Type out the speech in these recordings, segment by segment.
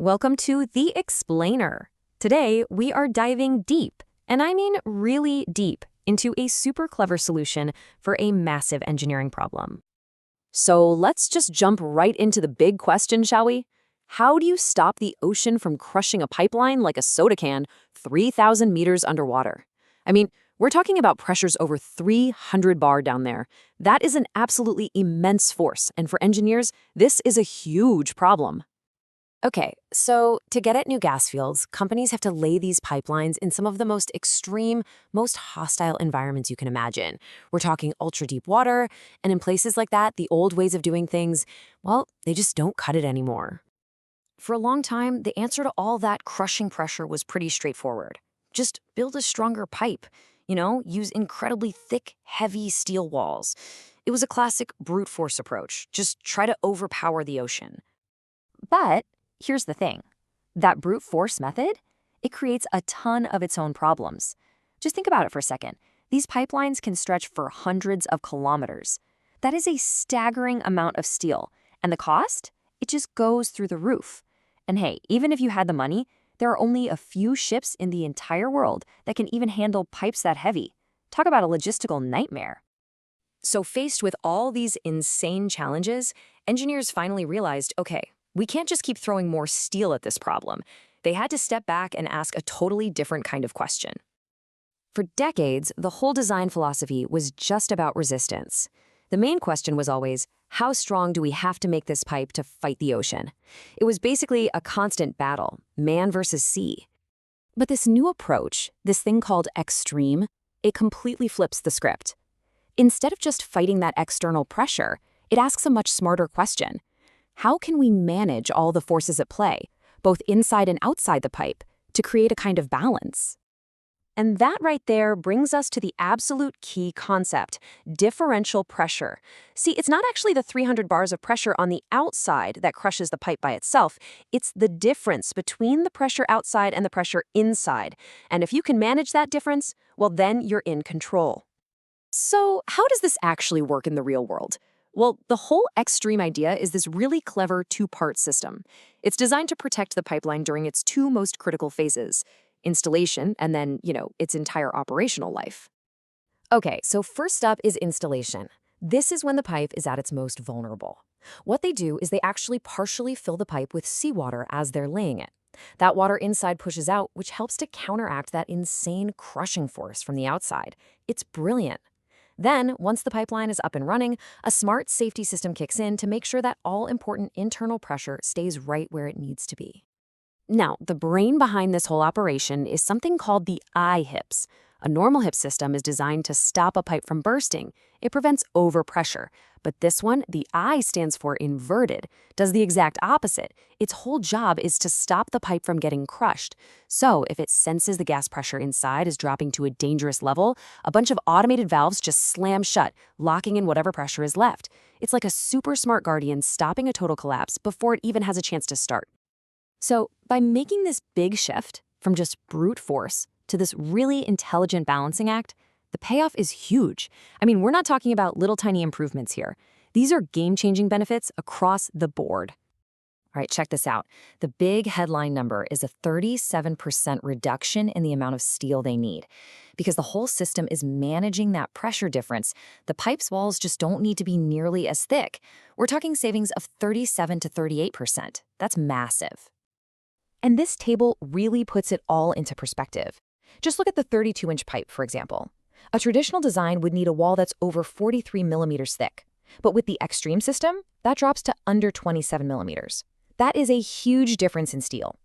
Welcome to The Explainer. Today, we are diving deep, and I mean really deep, into a super clever solution for a massive engineering problem. So let's just jump right into the big question, shall we? How do you stop the ocean from crushing a pipeline like a soda can 3,000 meters underwater? I mean, we're talking about pressures over 300 bar down there. That is an absolutely immense force, and for engineers, this is a huge problem. Okay, so to get at new gas fields, companies have to lay these pipelines in some of the most extreme, most hostile environments you can imagine. We're talking ultra-deep water, and in places like that, the old ways of doing things, well, they just don't cut it anymore. For a long time, the answer to all that crushing pressure was pretty straightforward. Just build a stronger pipe. Use incredibly thick, heavy steel walls. It was a classic brute force approach. Just try to overpower the ocean. But here's the thing. That brute force method, it creates a ton of its own problems. Just think about it for a second. These pipelines can stretch for hundreds of kilometers. That is a staggering amount of steel. And the cost? It just goes through the roof. And hey, even if you had the money, there are only a few ships in the entire world that can even handle pipes that heavy. Talk about a logistical nightmare. So faced with all these insane challenges, engineers finally realized, okay, we can't just keep throwing more steel at this problem. They had to step back and ask a totally different kind of question. For decades, the whole design philosophy was just about resistance. The main question was always, how strong do we have to make this pipe to fight the ocean? It was basically a constant battle, man versus sea. But this new approach, this thing called extreme, it completely flips the script. Instead of just fighting that external pressure, it asks a much smarter question. How can we manage all the forces at play, both inside and outside the pipe, to create a kind of balance? And that right there brings us to the absolute key concept, differential pressure. See, it's not actually the 300 bars of pressure on the outside that crushes the pipe by itself. It's the difference between the pressure outside and the pressure inside. And if you can manage that difference, well, then you're in control. So how does this actually work in the real world? Well, the whole extreme idea is this really clever two-part system. It's designed to protect the pipeline during its two most critical phases, installation and then, its entire operational life. Okay, so first up is installation. This is when the pipe is at its most vulnerable. What they do is they actually partially fill the pipe with seawater as they're laying it. That water inside pushes out, which helps to counteract that insane crushing force from the outside. It's brilliant. Then, once the pipeline is up and running, a smart safety system kicks in to make sure that all important internal pressure stays right where it needs to be. Now, the brain behind this whole operation is something called the I-HIPS. A normal HIPS system is designed to stop a pipe from bursting. It prevents overpressure. But this one, the I stands for inverted, does the exact opposite. Its whole job is to stop the pipe from getting crushed. So if it senses the gas pressure inside is dropping to a dangerous level, a bunch of automated valves just slam shut, locking in whatever pressure is left. It's like a super smart guardian stopping a total collapse before it even has a chance to start. So by making this big shift from just brute force to this really intelligent balancing act, the payoff is huge. I mean, we're not talking about little tiny improvements here. These are game-changing benefits across the board. All right, check this out. The big headline number is a 37% reduction in the amount of steel they need. Because the whole system is managing that pressure difference, the pipe's walls just don't need to be nearly as thick. We're talking savings of 37 to 38%. That's massive. And this table really puts it all into perspective. Just look at the 32-inch pipe, for example. A traditional design would need a wall that's over 43 millimeters thick. But with the extreme system, that drops to under 27 millimeters. That is a huge difference in steel.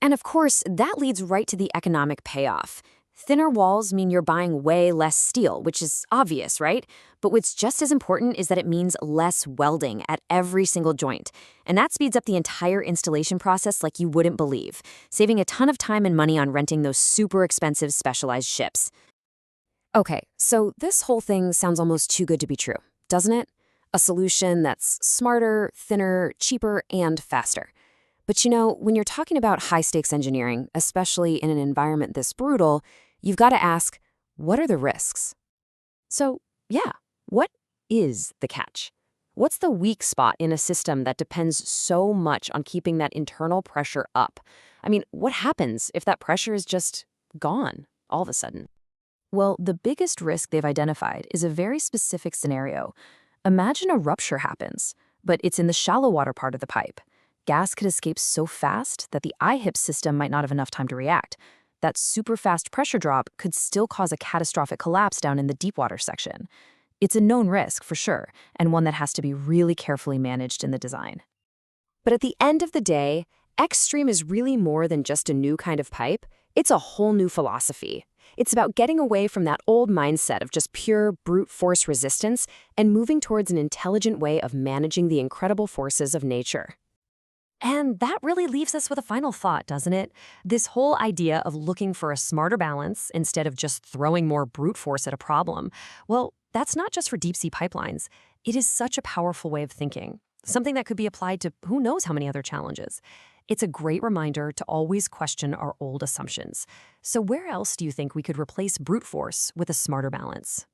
And of course, that leads right to the economic payoff. Thinner walls mean you're buying way less steel, which is obvious, right? But what's just as important is that it means less welding at every single joint. And that speeds up the entire installation process like you wouldn't believe, saving a ton of time and money on renting those super expensive specialized ships. Okay, so this whole thing sounds almost too good to be true, doesn't it? A solution that's smarter, thinner, cheaper, and faster. But when you're talking about high-stakes engineering, especially in an environment this brutal, you've got to ask, what are the risks? So, yeah, what is the catch? What's the weak spot in a system that depends so much on keeping that internal pressure up? I mean, what happens if that pressure is just gone all of a sudden? Well, the biggest risk they've identified is a very specific scenario. Imagine a rupture happens, but it's in the shallow water part of the pipe. Gas could escape so fast that the IHIP system might not have enough time to react. That super fast pressure drop could still cause a catastrophic collapse down in the deep water section. It's a known risk for sure, and one that has to be really carefully managed in the design. But at the end of the day, Xstream is really more than just a new kind of pipe. It's a whole new philosophy. It's about getting away from that old mindset of just pure brute force resistance and moving towards an intelligent way of managing the incredible forces of nature. And that really leaves us with a final thought, doesn't it? This whole idea of looking for a smarter balance instead of just throwing more brute force at a problem. Well, that's not just for deep-sea pipelines. It is such a powerful way of thinking, something that could be applied to who knows how many other challenges. It's a great reminder to always question our old assumptions. So where else do you think we could replace brute force with a smarter balance?